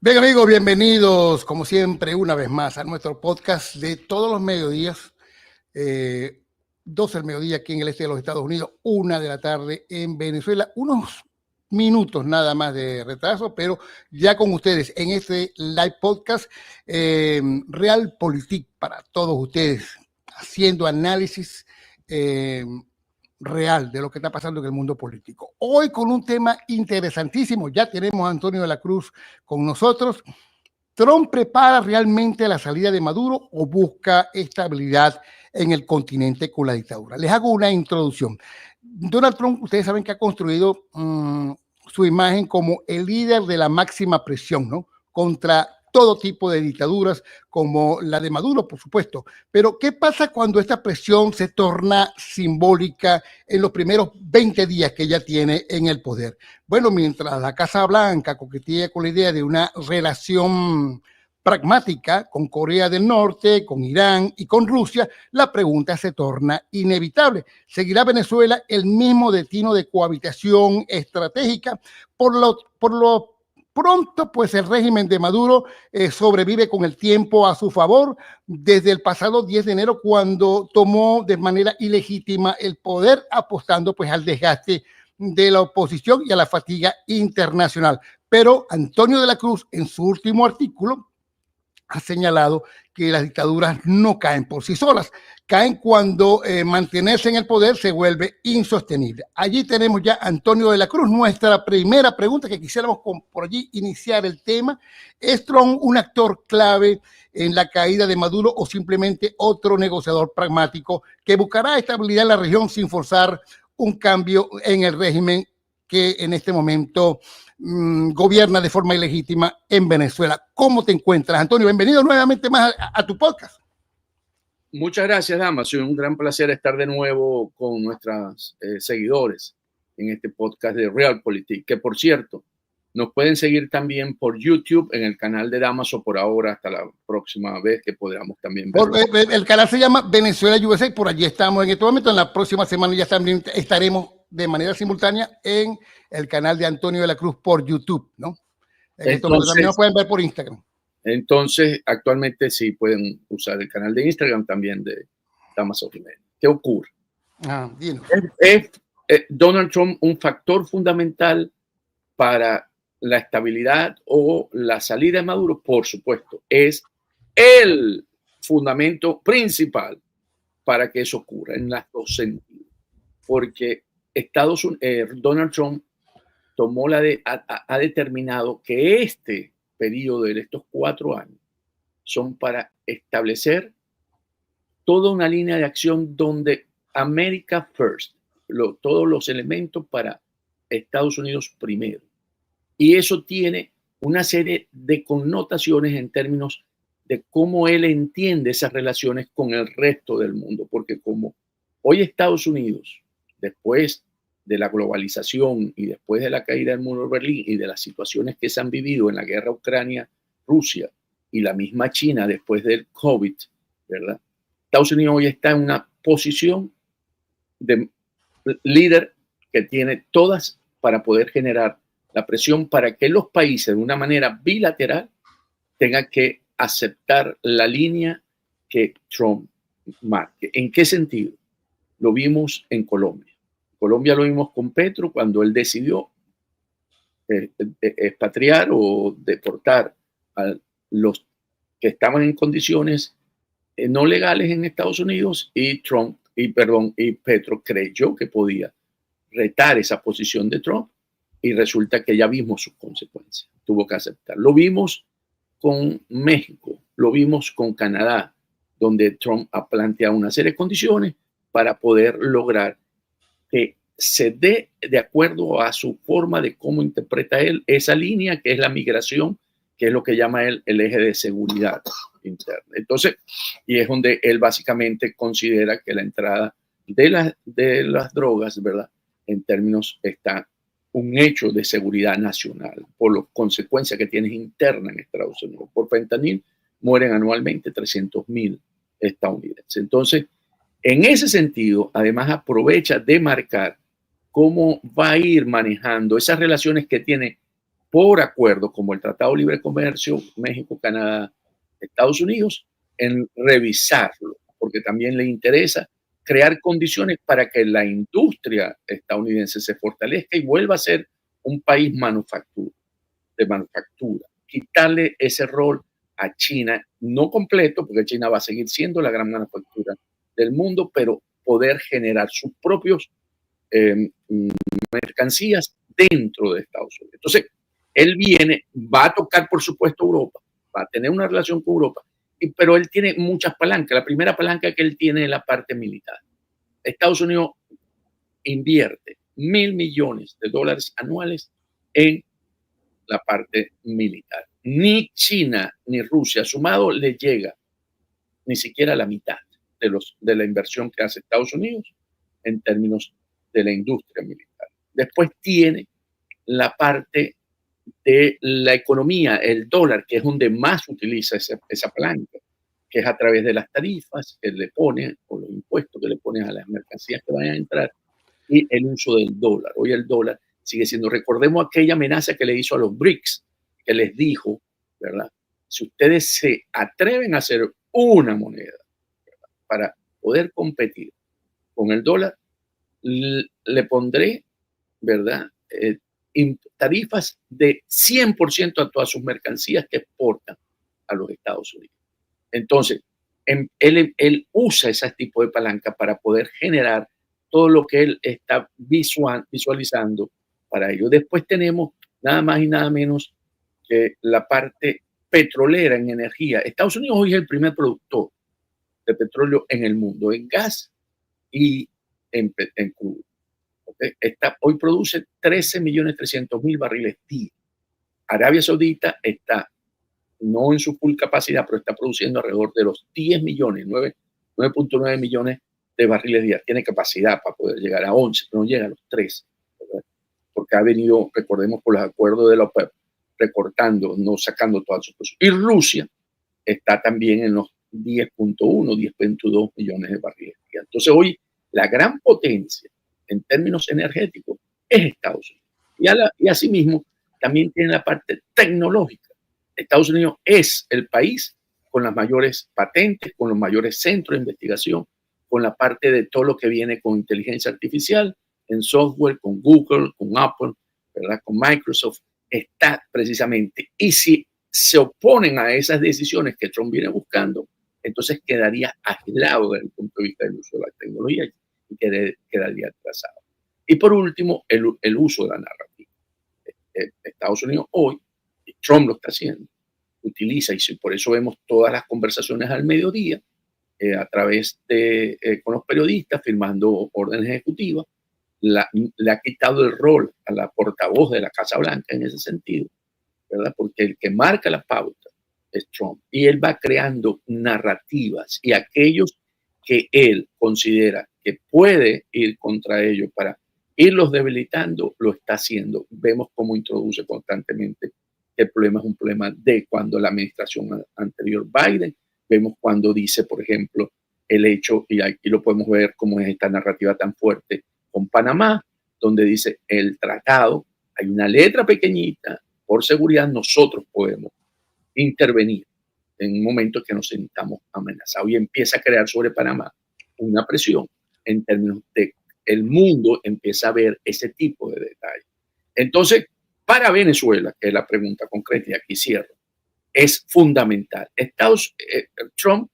Bien, amigos, bienvenidos, como siempre, una vez más a nuestro podcast de todos los mediodías. 12 del mediodía aquí en el este de los Estados Unidos, 1 de la tarde en Venezuela. Unos minutos nada más de retraso, pero ya con ustedes en este live podcast Realpolitik para todos ustedes, haciendo análisis real de lo que está pasando en el mundo político. Hoy con un tema interesantísimo. Ya tenemos a Antonio de la Cruz con nosotros. ¿Trump prepara realmente la salida de Maduro o busca estabilidad en el continente con la dictadura? Les hago una introducción. Donald Trump, ustedes saben que ha construido su imagen como el líder de la máxima presión, ¿no? Contra todo tipo de dictaduras, como la de Maduro, por supuesto. Pero, ¿qué pasa cuando esta presión se torna simbólica en los primeros 20 días que ella tiene en el poder? Bueno, mientras la Casa Blanca coquetea con la idea de una relación pragmática con Corea del Norte, con Irán y con Rusia, la pregunta se torna inevitable. ¿Seguirá Venezuela el mismo destino de cohabitación estratégica? Por lo pronto, pues el régimen de Maduro sobrevive con el tiempo a su favor desde el pasado 10 de enero, cuando tomó de manera ilegítima el poder, apostando pues al desgaste de la oposición y a la fatiga internacional. Pero Antonio de la Cruz, en su último artículo, ha señalado que las dictaduras no caen por sí solas, caen cuando mantenerse en el poder se vuelve insostenible. Allí tenemos ya a Antonio de la Cruz. Nuestra primera pregunta, que quisiéramos por allí iniciar el tema: ¿es Trump un actor clave en la caída de Maduro o simplemente otro negociador pragmático que buscará estabilidad en la región sin forzar un cambio en el régimen que en este momento gobierna de forma ilegítima en Venezuela? ¿Cómo te encuentras, Antonio? Bienvenido nuevamente más a tu podcast. Muchas gracias, Damaso. Un gran placer estar de nuevo con nuestros seguidores en este podcast de Realpolitik, que por cierto, nos pueden seguir también por YouTube en el canal de Damaso por ahora, hasta la próxima vez que podamos también verlo. El canal se llama Venezuela USA, por allí estamos en este momento. En la próxima semana ya también estaremos de manera simultánea en el canal de Antonio de la Cruz por YouTube, ¿no? Entonces, también nos pueden ver por Instagram. Entonces, actualmente sí pueden usar el canal de Instagram también de Damaso Jiménez. ¿Qué ocurre? ¿Es Donald Trump un factor fundamental para la estabilidad o la salida de Maduro? Por supuesto, es el fundamento principal para que eso ocurra en los dos sentidos. Porque Donald Trump ha determinado que este periodo de estos 4 años son para establecer toda una línea de acción donde America First, todos los elementos para Estados Unidos primero. Y eso tiene una serie de connotaciones en términos de cómo él entiende esas relaciones con el resto del mundo. Porque como hoy Estados Unidos, después de la globalización y después de la caída del muro de Berlín y de las situaciones que se han vivido en la guerra Ucrania-Rusia y la misma China después del COVID, ¿verdad? Estados Unidos hoy está en una posición de líder que tiene todas para poder generar la presión para que los países de una manera bilateral tengan que aceptar la línea que Trump marque. ¿En qué sentido? Lo vimos en Colombia. Colombia lo vimos con Petro cuando él decidió expatriar o deportar a los que estaban en condiciones no legales en Estados Unidos, y Petro creyó que podía retar esa posición de Trump y resulta que ya vimos sus consecuencias. Tuvo que aceptar. Lo vimos con México, lo vimos con Canadá, donde Trump ha planteado una serie de condiciones para poder lograr que se dé de acuerdo a su forma de cómo interpreta él esa línea que es la migración, que es lo que llama él el eje de seguridad interna. Entonces, y es donde él básicamente considera que la entrada de las drogas, ¿verdad? En términos está un hecho de seguridad nacional por las consecuencias que tiene interna en Estados Unidos. Por fentanil mueren anualmente 300,000 estadounidenses. Entonces, en ese sentido, además aprovecha de marcar cómo va a ir manejando esas relaciones que tiene por acuerdo, como el Tratado de Libre Comercio, México, Canadá, Estados Unidos, en revisarlo, porque también le interesa crear condiciones para que la industria estadounidense se fortalezca y vuelva a ser un país de manufactura. Quitarle ese rol a China, no completo, porque China va a seguir siendo la gran manufactura del mundo, pero poder generar sus propios mercancías dentro de Estados Unidos. Entonces, él viene, va a tocar, por supuesto, Europa, va a tener una relación con Europa, pero él tiene muchas palancas. La primera palanca que él tiene es la parte militar. Estados Unidos invierte $1.000 millones anuales en la parte militar. Ni China ni Rusia sumado le llega ni siquiera a la mitad de la inversión que hace Estados Unidos en términos de la industria militar. Después tiene la parte de la economía, el dólar, que es donde más utiliza esa palanca, que es a través de las tarifas que le pone o los impuestos que le ponen a las mercancías que vayan a entrar y el uso del dólar. Hoy el dólar sigue siendo, recordemos aquella amenaza que le hizo a los BRICS, que les dijo, ¿verdad? Si ustedes se atreven a hacer una moneda, ¿verdad?, para poder competir con el dólar, le pondré, ¿verdad?, tarifas de 100% a todas sus mercancías que exportan a los Estados Unidos. Entonces, él usa ese tipo de palanca para poder generar todo lo que él está visualizando para ello. Después tenemos nada más y nada menos que la parte petrolera en energía. Estados Unidos hoy es el primer productor de petróleo en el mundo, en gas y en crudo. ¿Okay? Hoy produce 13.300.000 barriles día. Arabia Saudita está no en su full capacidad, pero está produciendo alrededor de los 10 millones, 9.9 millones de barriles día. Tiene capacidad para poder llegar a 11, pero no llega a los 3, ¿verdad? Porque ha venido, recordemos, por los acuerdos de la OPEP, recortando, no sacando todas sus cosas. Y Rusia está también en los 10.1, 10.2 millones de barriles día. Entonces hoy la gran potencia en términos energéticos es Estados Unidos. Y asimismo también tiene la parte tecnológica. Estados Unidos es el país con las mayores patentes, con los mayores centros de investigación, con la parte de todo lo que viene con inteligencia artificial, en software, con Google, con Apple, ¿verdad?, con Microsoft, está precisamente. Y si se oponen a esas decisiones que Trump viene buscando, entonces quedaría aislado desde el punto de vista del uso de la tecnología y quedaría atrasado. Y por último, el uso de la narrativa. Estados Unidos hoy, y Trump lo está haciendo, utiliza, y por eso vemos todas las conversaciones al mediodía, a través de, con los periodistas, firmando órdenes ejecutivas, le ha quitado el rol a la portavoz de la Casa Blanca en ese sentido, ¿verdad? Porque el que marca la pauta es Trump, y él va creando narrativas, y aquellos que él considera que puede ir contra ellos para irlos debilitando, lo está haciendo. Vemos cómo introduce constantemente que el problema es un problema de cuando la administración anterior Biden, vemos cuando dice, por ejemplo, el hecho, y aquí lo podemos ver cómo es esta narrativa tan fuerte con Panamá, donde dice el tratado, hay una letra pequeñita, por seguridad nosotros podemos intervenir en un momento que nos sintamos amenazados, y empieza a crear sobre Panamá una presión en términos de el mundo empieza a ver ese tipo de detalles. Entonces, para Venezuela, que es la pregunta concreta, y aquí cierro, es fundamental. Trump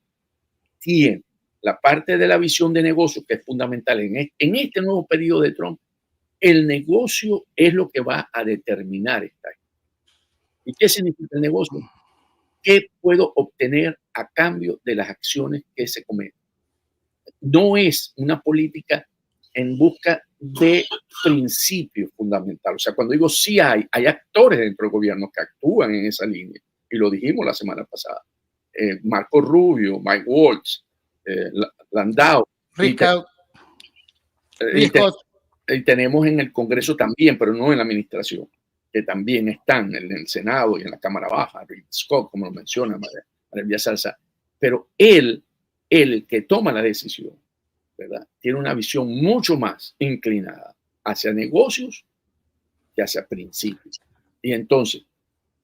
tiene la parte de la visión de negocio que es fundamental en este nuevo periodo de Trump. El negocio es lo que va a determinar esta. ¿Y qué significa el negocio? ¿Qué puedo obtener a cambio de las acciones que se cometen? No es una política en busca de principios fundamentales. O sea, cuando digo sí hay actores dentro del gobierno que actúan en esa línea, y lo dijimos la semana pasada. Marco Rubio, Mike Waltz, Landau. Y tenemos en el Congreso también, pero no en la administración, que también están en el Senado y en la Cámara Baja, Rick Scott, como lo menciona María Salsa. Pero él, el que toma la decisión, ¿verdad?, tiene una visión mucho más inclinada hacia negocios que hacia principios. Y entonces,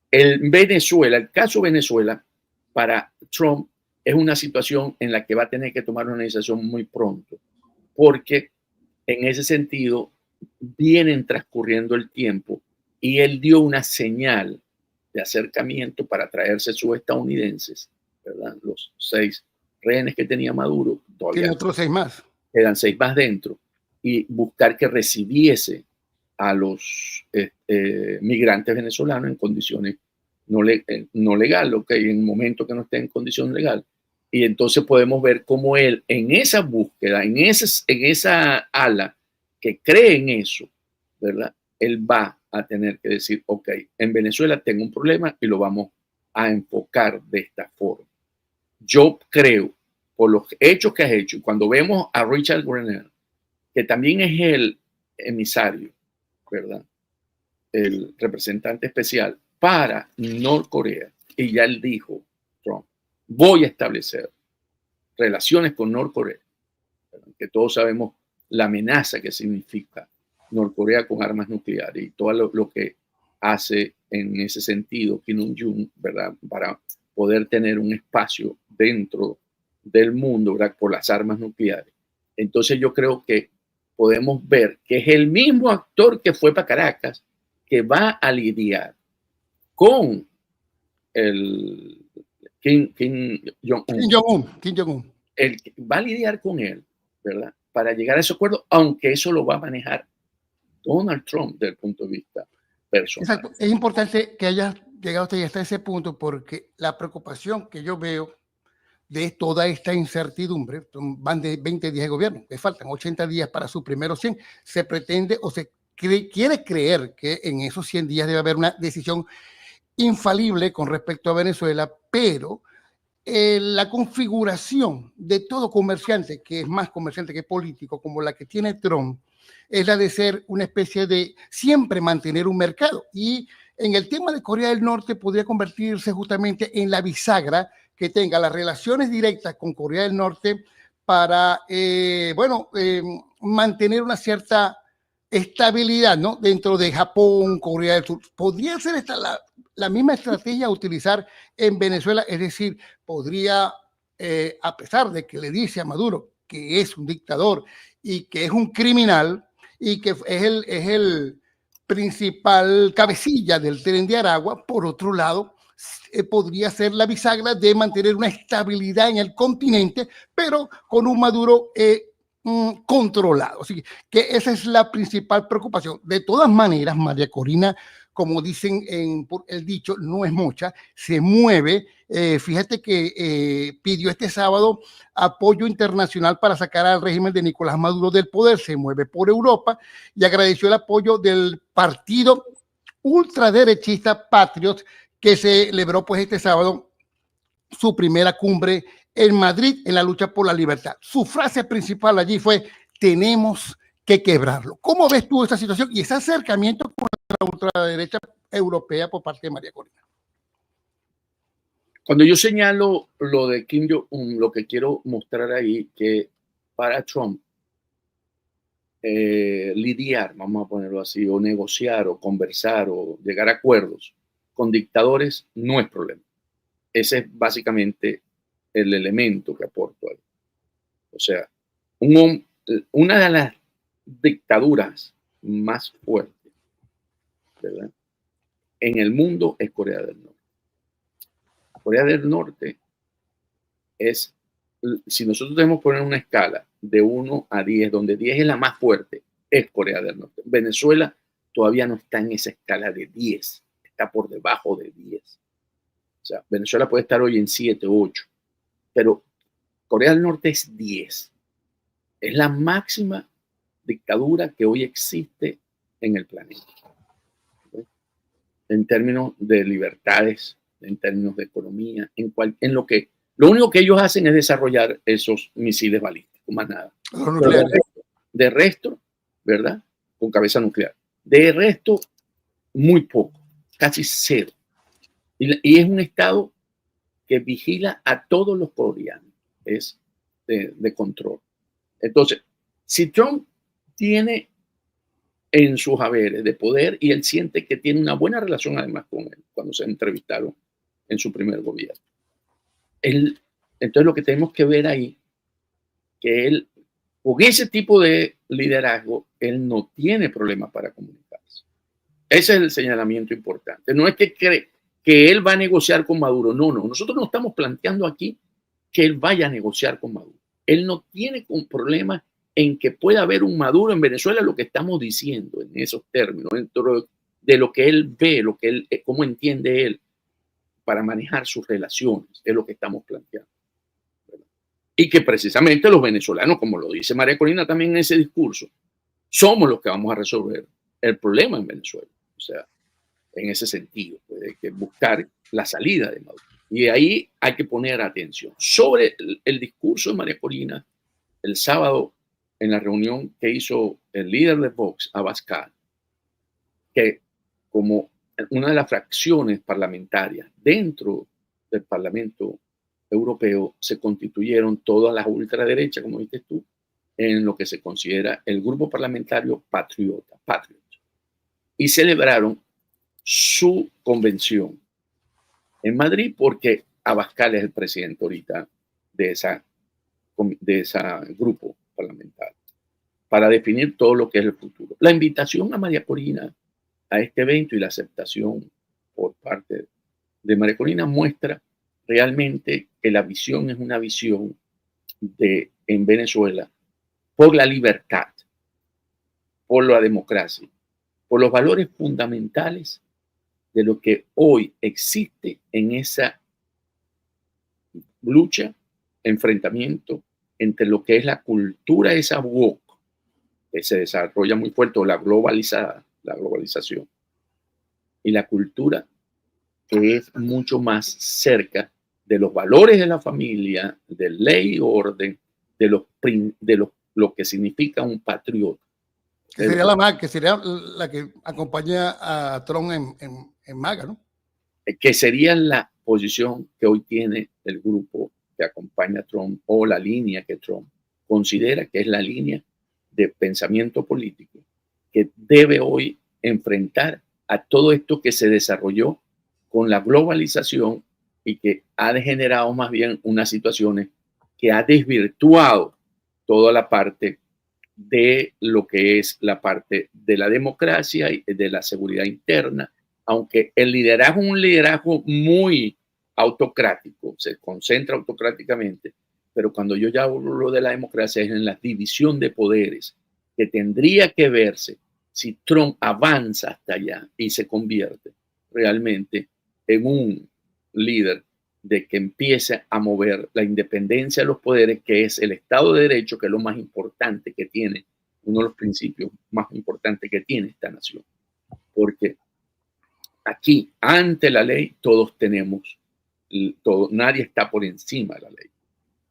el caso Venezuela, para Trump es una situación en la que va a tener que tomar una decisión muy pronto, porque en ese sentido vienen transcurriendo el tiempo y él dio una señal de acercamiento para traerse sus estadounidenses, ¿verdad? Los 6 rehenes que tenía Maduro, todavía tiene otros 6 más. Quedan 6 más dentro, y buscar que recibiese a los migrantes venezolanos en condiciones no legal, en el momento que no esté en condición legal. Y entonces podemos ver cómo él, en esa búsqueda, en esa ala que cree en eso, ¿verdad? Él va a tener que decir, ok, en Venezuela tengo un problema y lo vamos a enfocar de esta forma. Yo creo, por los hechos que has hecho, y cuando vemos a Richard Grenell, que también es el emisario, ¿verdad? El representante especial para Norcorea, y ya él dijo, Trump, voy a establecer relaciones con Norcorea, que todos sabemos la amenaza que significa Norcorea con armas nucleares y todo lo que hace en ese sentido Kim Jong-un, ¿verdad? Para poder tener un espacio dentro del mundo, ¿verdad? Por las armas nucleares. Entonces yo creo que podemos ver que es el mismo actor que fue para Caracas que va a lidiar con el Kim Jong-un. Va a lidiar con él, ¿verdad? Para llegar a ese acuerdo, aunque eso lo va a manejar Donald Trump desde el punto de vista personal. Exacto. Es importante que hayas llegado hasta ese punto, porque la preocupación que yo veo de toda esta incertidumbre, van de 20 días de gobierno, le faltan 80 días para sus primeros 100, se pretende o se quiere creer que en esos 100 días debe haber una decisión infalible con respecto a Venezuela, pero la configuración de todo comerciante, que es más comerciante que político, como la que tiene Trump, es la de ser una especie de siempre mantener un mercado. Y en el tema de Corea del Norte podría convertirse justamente en la bisagra que tenga las relaciones directas con Corea del Norte para, mantener una cierta estabilidad, ¿no? Dentro de Japón, Corea del Sur. Podría ser esta la misma estrategia a utilizar en Venezuela, es decir, podría, a pesar de que le dice a Maduro que es un dictador y que es un criminal y que es el principal cabecilla del Tren de Aragua, por otro lado, podría ser la bisagra de mantener una estabilidad en el continente, pero con un Maduro controlado. Así que esa es la principal preocupación. De todas maneras, María Corina, como dicen en el dicho, no es mocha, se mueve. Fíjate que pidió este sábado apoyo internacional para sacar al régimen de Nicolás Maduro del poder, se mueve por Europa y agradeció el apoyo del partido ultraderechista Patriot, que celebró pues este sábado su primera cumbre en Madrid en la lucha por la libertad. Su frase principal allí fue: tenemos que quebrarlo. ¿Cómo ves tú esta situación y ese acercamiento con la ultraderecha europea por parte de María Corina? Cuando yo señalo lo de Kim Jong-un, lo que quiero mostrar ahí, que para Trump lidiar, vamos a ponerlo así, o negociar, o conversar, o llegar a acuerdos con dictadores no es problema. Ese es básicamente el elemento que aporto ahí. O sea, una de las dictaduras más fuertes, ¿verdad?, en el mundo es Corea del Norte. Corea del Norte es, si nosotros debemos poner una escala de 1 a 10, donde 10 es la más fuerte, es Corea del Norte. Venezuela todavía no está en esa escala de 10, está por debajo de 10. O sea, Venezuela puede estar hoy en 7, 8, pero Corea del Norte es 10. Es la máxima dictadura que hoy existe en el planeta. ¿Okay? En términos de libertades, en términos de economía, lo único que ellos hacen es desarrollar esos misiles balísticos, más nada. De resto, ¿verdad?, con cabeza nuclear. De resto, muy poco, casi cero. Y es un estado que vigila a todos los coreanos, es de control. Entonces, si Trump tiene en sus haberes de poder y él siente que tiene una buena relación además con él cuando se entrevistaron en su primer gobierno. Entonces lo que tenemos que ver ahí, que él, con ese tipo de liderazgo, él no tiene problemas para comunicarse. Ese es el señalamiento importante. No es que cree que él va a negociar con Maduro. No, nosotros no estamos planteando aquí que él vaya a negociar con Maduro. Él no tiene un problema en que pueda haber un Maduro en Venezuela, lo que estamos diciendo en esos términos, dentro de lo que él ve, lo que él, cómo entiende él para manejar sus relaciones, es lo que estamos planteando. ¿Verdad? Y que precisamente los venezolanos, como lo dice María Corina también en ese discurso, somos los que vamos a resolver el problema en Venezuela. O sea, en ese sentido, pues hay que buscar la salida de Maduro. Y ahí hay que poner atención. Sobre el discurso de María Corina, el sábado, en la reunión que hizo el líder de Vox, Abascal, que como una de las fracciones parlamentarias dentro del Parlamento Europeo se constituyeron todas las ultraderechas, como dices tú, en lo que se considera el grupo parlamentario Patriot, y celebraron su convención en Madrid porque Abascal es el presidente ahorita de ese grupo parlamentario para definir todo lo que es el futuro. La invitación a María Corina a este evento y la aceptación por parte de María Corina muestra realmente que la visión es una visión en Venezuela por la libertad, por la democracia, por los valores fundamentales de lo que hoy existe en esa lucha, enfrentamiento entre lo que es la cultura esa woke, que se desarrolla muy fuerte, o la globalización, y la cultura que es mucho más cerca de los valores de la familia, de ley y orden, de lo que significa un patriota. Que sería la que acompaña a Trump en MAGA, ¿no? Que sería la posición que hoy tiene el grupo que acompaña a Trump, o la línea que Trump considera que es la línea de pensamiento político que debe hoy enfrentar a todo esto que se desarrolló con la globalización y que ha generado más bien unas situaciones que ha desvirtuado toda la parte de lo que es la parte de la democracia y de la seguridad interna, aunque el liderazgo es un liderazgo muy autocrático, se concentra autocráticamente, pero cuando yo ya hablo de la democracia es en la división de poderes, que tendría que verse si Trump avanza hasta allá y se convierte realmente en un líder de que empiece a mover la independencia de los poderes, que es el Estado de Derecho, que es lo más importante que tiene, uno de los principios más importantes que tiene esta nación. Porque aquí, ante la ley, todos tenemos, nadie está por encima de la ley.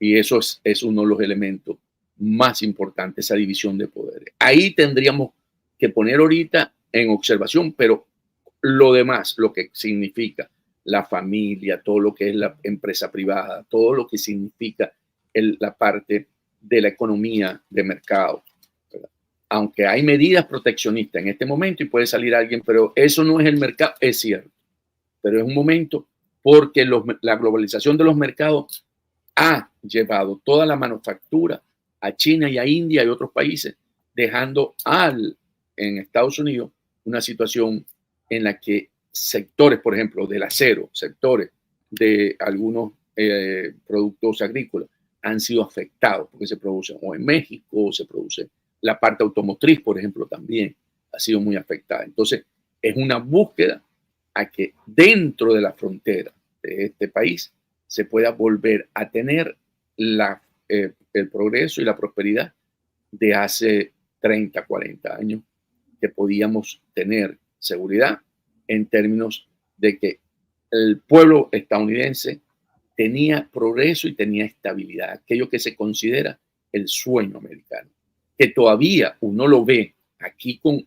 Y eso es uno de los elementos más importantes, esa división de poderes. Ahí tendríamos que poner ahorita en observación, pero lo demás, lo que significa la familia, todo lo que es la empresa privada, todo lo que significa la parte de la economía de mercado, ¿verdad? Aunque hay medidas proteccionistas en este momento y puede salir alguien, pero eso no es el mercado, es cierto, pero es un momento porque la globalización de los mercados ha llevado toda la manufactura a China y a India y otros países, dejando en Estados Unidos una situación en la que sectores, por ejemplo, del acero, sectores de algunos productos agrícolas han sido afectados porque se producen o en México, se produce la parte automotriz, por ejemplo, también ha sido muy afectada. Entonces, es una búsqueda a que dentro de la frontera de este país se pueda volver a tener el progreso y la prosperidad de hace 30, 40 años, que podíamos tener seguridad en términos de que el pueblo estadounidense tenía progreso y tenía estabilidad, aquello que se considera el sueño americano, que todavía uno lo ve aquí con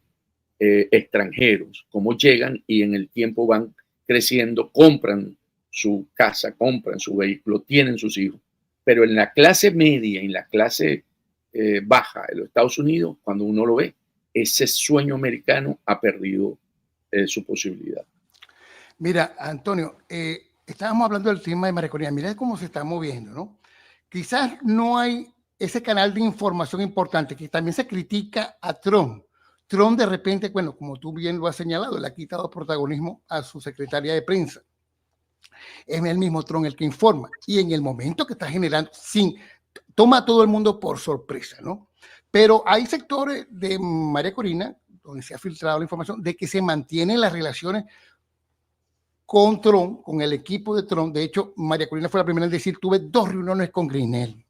extranjeros, cómo llegan y en el tiempo van creciendo, compran su casa, compran su vehículo, tienen sus hijos, pero en la clase media, en la clase baja de los Estados Unidos, cuando uno lo ve, ese sueño americano ha perdido su posibilidad. Mira, Antonio, estábamos hablando del tema de María Corina. Mira cómo se está moviendo, ¿no? Quizás no hay ese canal de información importante, que también se critica a Trump. Trump de repente, bueno, como tú bien lo has señalado, le ha quitado protagonismo a su secretaria de prensa. Es el mismo Trump el que informa. Y en el momento que está generando, toma a todo el mundo por sorpresa, ¿no? Pero hay sectores de María Corina, donde se ha filtrado la información, de que se mantienen las relaciones con Trump, con el equipo de Trump. De hecho, María Corina fue la primera en decir, tuve 2 reuniones con Grinell.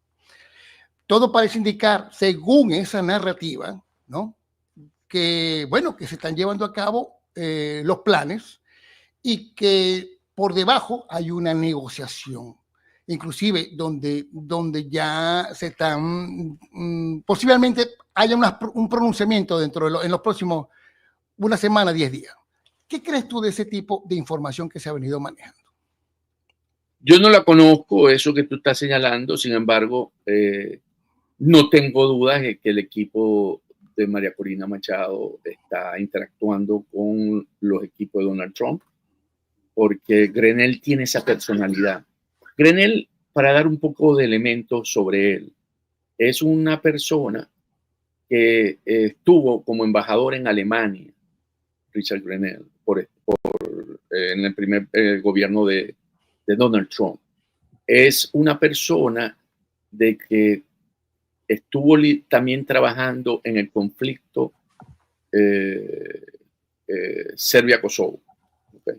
Todo parece indicar, según esa narrativa, ¿no? Que, bueno, que se están llevando a cabo los planes y que por debajo hay una negociación, inclusive donde ya se están, posiblemente haya un pronunciamiento dentro en los próximos, una semana, 10 días. ¿Qué crees tú de ese tipo de información que se ha venido manejando? Yo no la conozco, eso que tú estás señalando, sin embargo, no tengo dudas de que el equipo de María Corina Machado está interactuando con los equipos de Donald Trump, porque Grenell tiene esa personalidad. Grenell, para dar un poco de elementos sobre él, es una persona que estuvo como embajador en Alemania, Richard Grenell, en el primer gobierno de Donald Trump. Es una persona de que estuvo también trabajando en el conflicto Serbia-Kosovo. ¿Okay?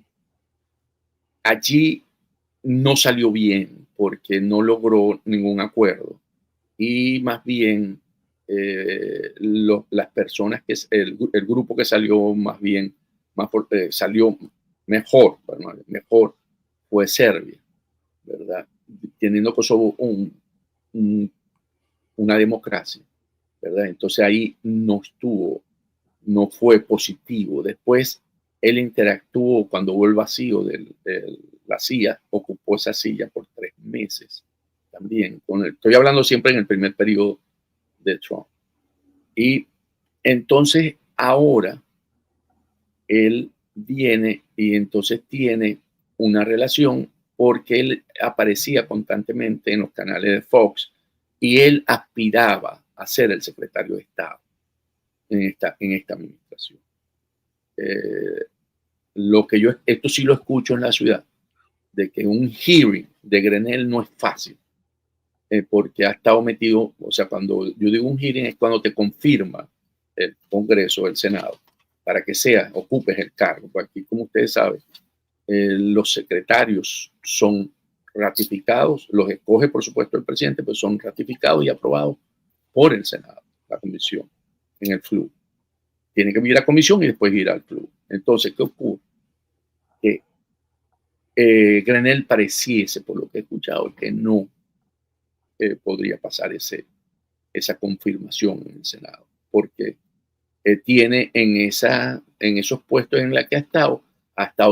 Allí no salió bien porque no logró ningún acuerdo y más bien las personas el grupo que salió salió mejor fue Serbia, ¿verdad? Teniendo Kosovo una democracia, ¿verdad? Entonces ahí no fue positivo. Después él interactuó cuando hubo el vacío de la CIA, ocupó esa silla por 3 meses también. Estoy hablando siempre en el primer periodo de Trump. Y entonces ahora él viene y entonces tiene una relación porque él aparecía constantemente en los canales de Fox y él aspiraba a ser el secretario de Estado en esta administración. Esto sí lo escucho en la ciudad, de que un hearing de Grenell no es fácil, porque ha estado metido, o sea, cuando yo digo un hearing es cuando te confirma el Congreso, el Senado, para que ocupes el cargo. Porque aquí, como ustedes saben, los secretarios son ratificados, los escoge por supuesto el presidente, pero son ratificados y aprobados por el Senado, la comisión, en el FLU. Tiene que ir a la comisión y después ir al FLU. Entonces, ¿qué ocurre? Que Grenell pareciese, por lo que he escuchado, que no podría pasar esa confirmación en el Senado, porque tiene en esos puestos en los que ha estado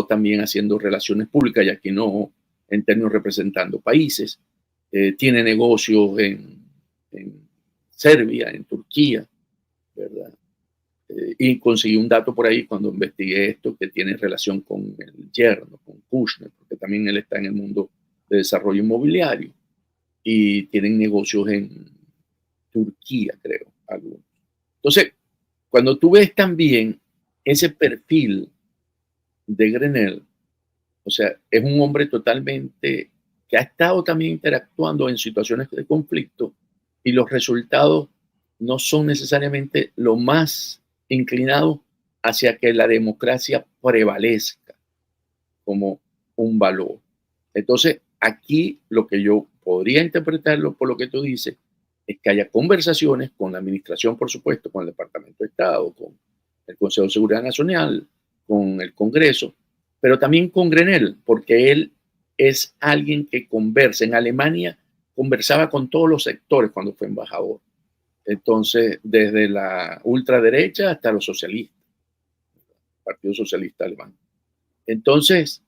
también haciendo relaciones públicas, y aquí no en términos representando países, tiene negocios en Serbia, en Turquía, ¿verdad? Y conseguí un dato por ahí cuando investigué esto que tiene relación con el yerno, con Kushner, porque también él está en el mundo de desarrollo inmobiliario y tienen negocios en Turquía, creo, algunos. Entonces, cuando tú ves también ese perfil de Grenell, o sea, es un hombre totalmente que ha estado también interactuando en situaciones de conflicto y los resultados no son necesariamente lo más inclinados hacia que la democracia prevalezca como un valor. Entonces, aquí lo que yo podría interpretarlo por lo que tú dices es que haya conversaciones con la administración, por supuesto, con el Departamento de Estado, con el Consejo de Seguridad Nacional, con el Congreso, pero también con Grenell, porque él es alguien que conversa. En Alemania conversaba con todos los sectores cuando fue embajador. Entonces, desde la ultraderecha hasta los socialistas, Partido Socialista Alemán. Entonces,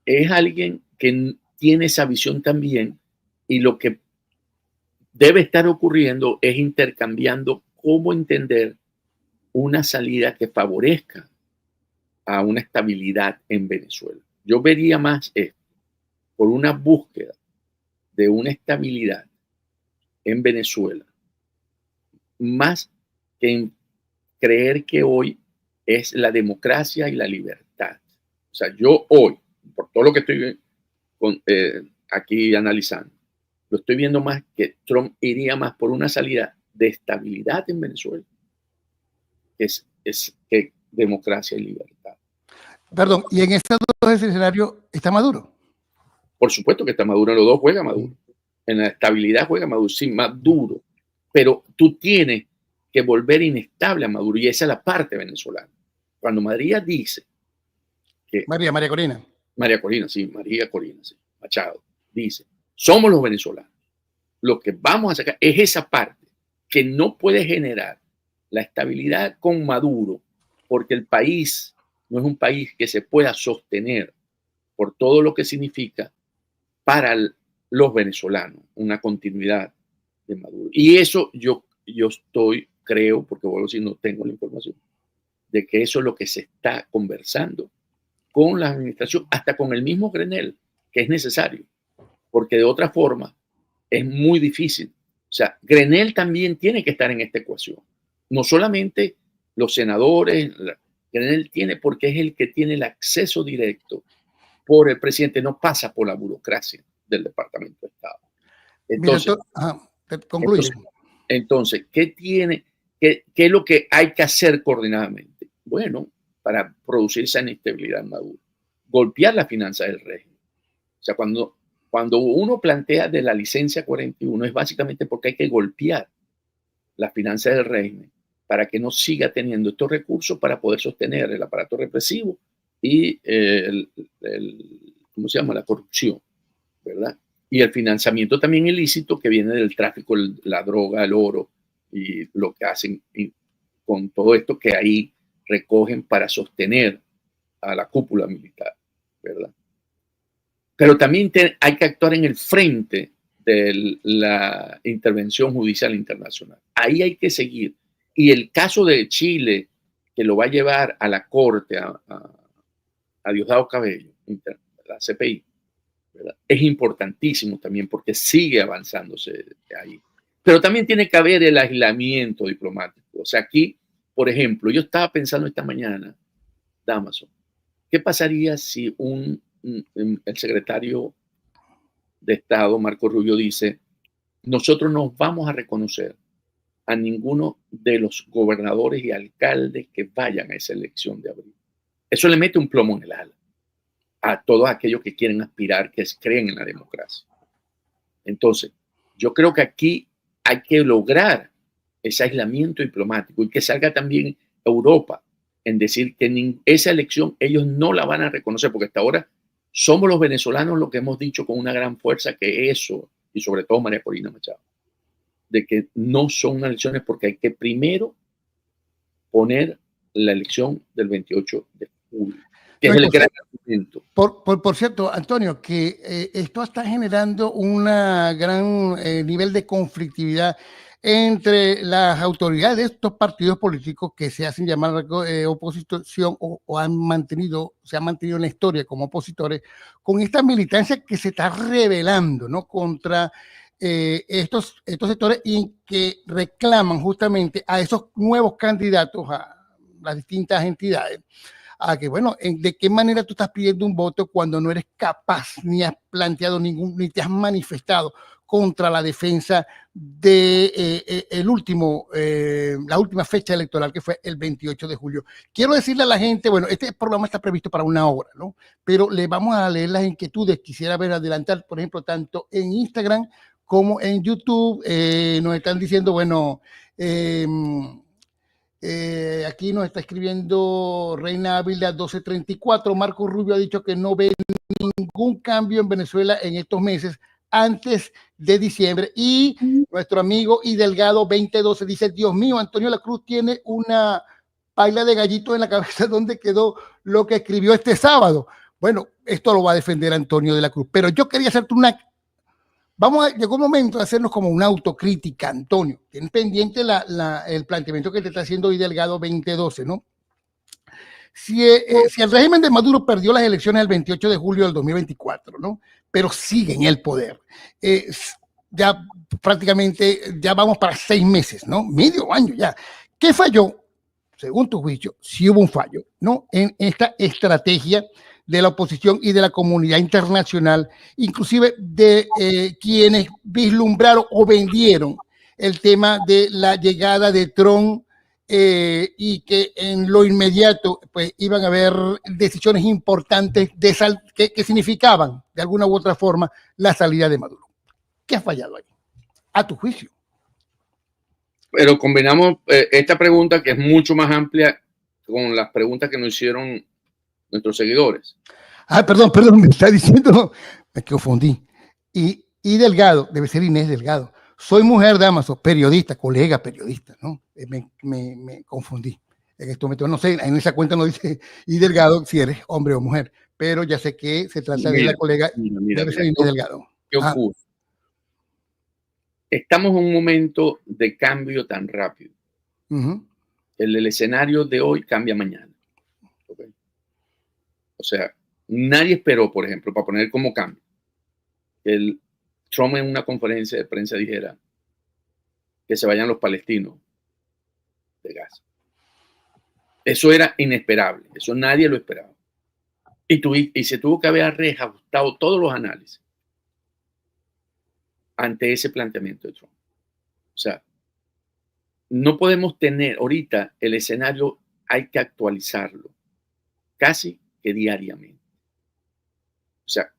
es alguien que tiene esa visión también, y lo que debe estar ocurriendo es intercambiando cómo entender una salida que favorezca a una estabilidad en Venezuela. Yo vería más esto por una búsqueda de una estabilidad en Venezuela, más que en creer que hoy es la democracia y la libertad. O sea, yo hoy, por todo lo que estoy aquí analizando, lo estoy viendo más que Trump iría más por una salida de estabilidad en Venezuela, que es que democracia y libertad. Perdón, y en estos dos escenarios está Maduro. Por supuesto que está Maduro, en los dos juega Maduro. En la estabilidad juega Maduro, sí, Maduro. Pero tú tienes que volver inestable a Maduro, y esa es la parte venezolana. Cuando María dice que... María Corina. María Corina, sí, Machado, dice, somos los venezolanos. Lo que vamos a sacar es esa parte que no puede generar la estabilidad con Maduro, porque el país no es un país que se pueda sostener por todo lo que significa para los venezolanos, una continuidad de Maduro. Y eso yo creo, porque vuelvo a decir, no tengo la información, de que eso es lo que se está conversando con la administración, hasta con el mismo Grenell, que es necesario, porque de otra forma es muy difícil. O sea, Grenell también tiene que estar en esta ecuación. No solamente los senadores, Grenell tiene, porque es el que tiene el acceso directo por el presidente, no pasa por la burocracia del Departamento de Estado. Entonces, ¿qué es lo que hay que hacer coordinadamente? Bueno, para producir esa inestabilidad en Maduro, golpear la finanza del régimen. O sea, cuando uno plantea de la licencia 41 es básicamente porque hay que golpear la finanza del régimen para que no siga teniendo estos recursos para poder sostener el aparato represivo y ¿cómo se llama? La corrupción, ¿verdad? Y el financiamiento también ilícito que viene del tráfico, la droga, el oro y lo que hacen con todo esto que ahí recogen para sostener a la cúpula militar, ¿verdad? Pero también hay que actuar en el frente de la intervención judicial internacional. Ahí hay que seguir. Y el caso de Chile, que lo va a llevar a la corte, a Diosdado Cabello, la CPI, ¿verdad? Es importantísimo también porque sigue avanzándose ahí. Pero también tiene que haber el aislamiento diplomático. O sea, aquí, por ejemplo, yo estaba pensando esta mañana, Damaso, ¿qué pasaría si el secretario de Estado, Marco Rubio, dice, nosotros no vamos a reconocer a ninguno de los gobernadores y alcaldes que vayan a esa elección de abril? Eso le mete un plomo en el ala a todos aquellos que quieren aspirar, que creen en la democracia. Entonces, yo creo que aquí hay que lograr ese aislamiento diplomático y que salga también Europa en decir que esa elección ellos no la van a reconocer, porque hasta ahora somos los venezolanos los que hemos dicho con una gran fuerza que eso, y sobre todo María Corina Machado, de que no son elecciones porque hay que primero poner la elección del 28 de julio, que es el gran argumento. Por cierto, Antonio, que esto está generando un gran nivel de conflictividad entre las autoridades de estos partidos políticos que se hacen llamar oposición o se han mantenido en la historia como opositores, con esta militancia que se está rebelando, ¿no?, contra estos sectores y que reclaman justamente a esos nuevos candidatos a las distintas entidades, a que, bueno, ¿de qué manera tú estás pidiendo un voto cuando no eres capaz ni has planteado ni te has manifestado contra la defensa de la última fecha electoral, que fue el 28 de julio? Quiero decirle a la gente, bueno, este programa está previsto para 1 hora, ¿no? Pero le vamos a leer las inquietudes. Quisiera ver adelantar, por ejemplo, tanto en Instagram como en YouTube. Nos están diciendo, bueno, aquí nos está escribiendo Reina Ávila 1234. Marco Rubio ha dicho que no ve ningún cambio en Venezuela en estos meses antes de diciembre. Y nuestro amigo y Delgado 2012 dice, Dios mío, Antonio La Cruz tiene una paila de gallitos en la cabeza. ¿Dónde quedó lo que escribió este sábado? Bueno, esto lo va a defender Antonio de la Cruz, pero yo quería hacerte llegó un momento de hacernos como una autocrítica, Antonio. Ten pendiente el planteamiento que te está haciendo hoy Delgado 2012, ¿no? Si el régimen de Maduro perdió las elecciones el 28 de julio del 2024, ¿no? Pero sigue en el poder. Ya prácticamente, ya vamos para 6 meses, ¿no? Medio año ya. ¿Qué falló? Según tu juicio, sí hubo un fallo, ¿no? En esta estrategia de la oposición y de la comunidad internacional, inclusive de quienes vislumbraron o vendieron el tema de la llegada de Trump y que en lo inmediato pues iban a haber decisiones importantes que significaban de alguna u otra forma la salida de Maduro. ¿Qué ha fallado ahí? A tu juicio. Pero combinamos esta pregunta, que es mucho más amplia, con las preguntas que nos hicieron nuestros seguidores. Perdón, me está diciendo, me confundí. Y Delgado, debe ser Inés Delgado. Soy mujer de Amazon, periodista, colega periodista, ¿no? Me confundí. En este momento, no sé, en esa cuenta no dice y Delgado si eres hombre o mujer, pero ya sé que se trata de la colega, debe ser Inés Delgado. ¿Qué ocurre? Estamos en un momento de cambio tan rápido. El escenario de hoy cambia mañana. ¿Okay? O sea, nadie esperó, por ejemplo, para poner como cambio, que Trump en una conferencia de prensa dijera que se vayan los palestinos de Gaza. Eso era inesperable, eso nadie lo esperaba. Y se tuvo que haber reajustado todos los análisis ante ese planteamiento de Trump. O sea, no podemos tener ahorita el escenario, hay que actualizarlo casi que diariamente. O sea,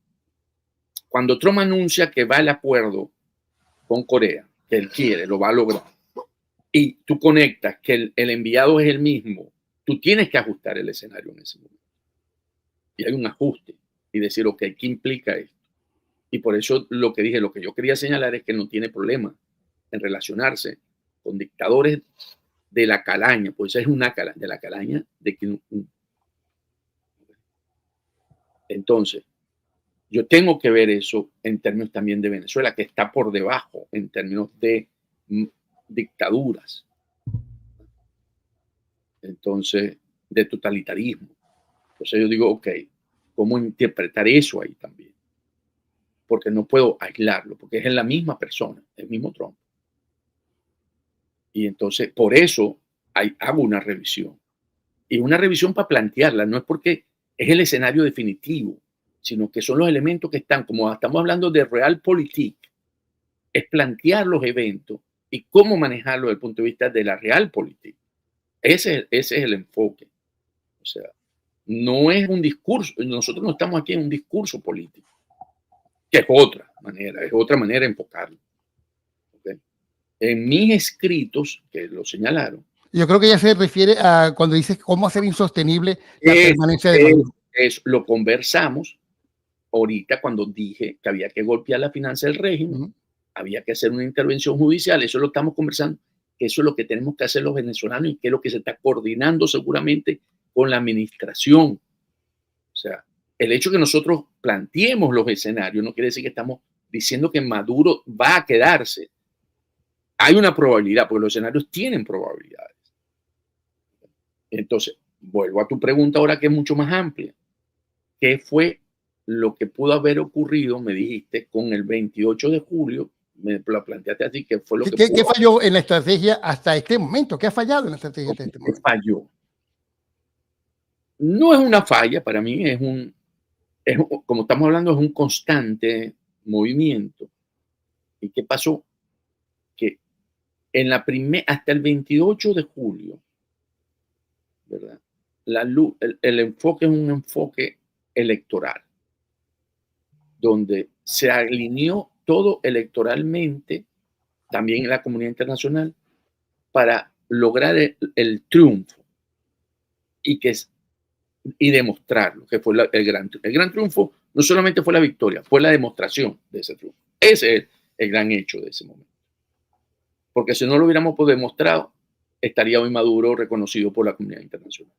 cuando Trump anuncia que va al acuerdo con Corea, que él quiere, lo va a lograr, y tú conectas que el enviado es el mismo, tú tienes que ajustar el escenario en ese momento. Y hay un ajuste y decir, ok, ¿qué implica esto? Y por eso lo que dije, lo que yo quería señalar es que no tiene problema en relacionarse con dictadores de la calaña, pues es una calaña, de la calaña de que entonces yo tengo que ver eso en términos también de Venezuela, que está por debajo en términos de dictaduras, entonces de totalitarismo. Entonces yo digo, ok, ¿cómo interpretar eso ahí también? Porque no puedo aislarlo, porque es en la misma persona, el mismo Trump. Y entonces, por eso hago una revisión. Y una revisión para plantearla, no es porque es el escenario definitivo, sino que son los elementos que están, como estamos hablando de realpolitik, es plantear los eventos y cómo manejarlo desde el punto de vista de la realpolitik. Ese es el enfoque. O sea, no es un discurso, nosotros no estamos aquí en un discurso político, que es otra manera de enfocarlo. ¿Okay? En mis escritos, que lo señalaron. Yo creo que ya se refiere a cuando dices cómo hacer insostenible la permanencia de Maduro. Lo conversamos ahorita cuando dije que había que golpear la finanza del régimen, había que hacer una intervención judicial, eso lo estamos conversando, que eso es lo que tenemos que hacer los venezolanos y que es lo que se está coordinando seguramente con la administración. O sea, el hecho de que nosotros planteemos los escenarios no quiere decir que estamos diciendo que Maduro va a quedarse. Hay una probabilidad, porque los escenarios tienen probabilidades. Entonces, vuelvo a tu pregunta ahora, que es mucho más amplia. ¿Qué fue lo que pudo haber ocurrido, me dijiste, con el 28 de julio? Me lo planteaste así, ¿qué fue lo que ¿Qué falló en la estrategia hasta este momento? ¿Qué ha fallado en la estrategia hasta este momento? ¿Qué falló? No es una falla, para mí como estamos hablando, es un constante movimiento. ¿Y qué pasó? Que hasta el 28 de julio, ¿verdad? El enfoque es un enfoque electoral, donde se alineó todo electoralmente, también en la comunidad internacional, para lograr el triunfo y demostrarlo, que fue el gran triunfo. No solamente fue la victoria, fue la demostración de ese triunfo. Ese es el gran hecho de ese momento. Porque si no lo hubiéramos demostrado, estaría hoy Maduro reconocido por la comunidad internacional.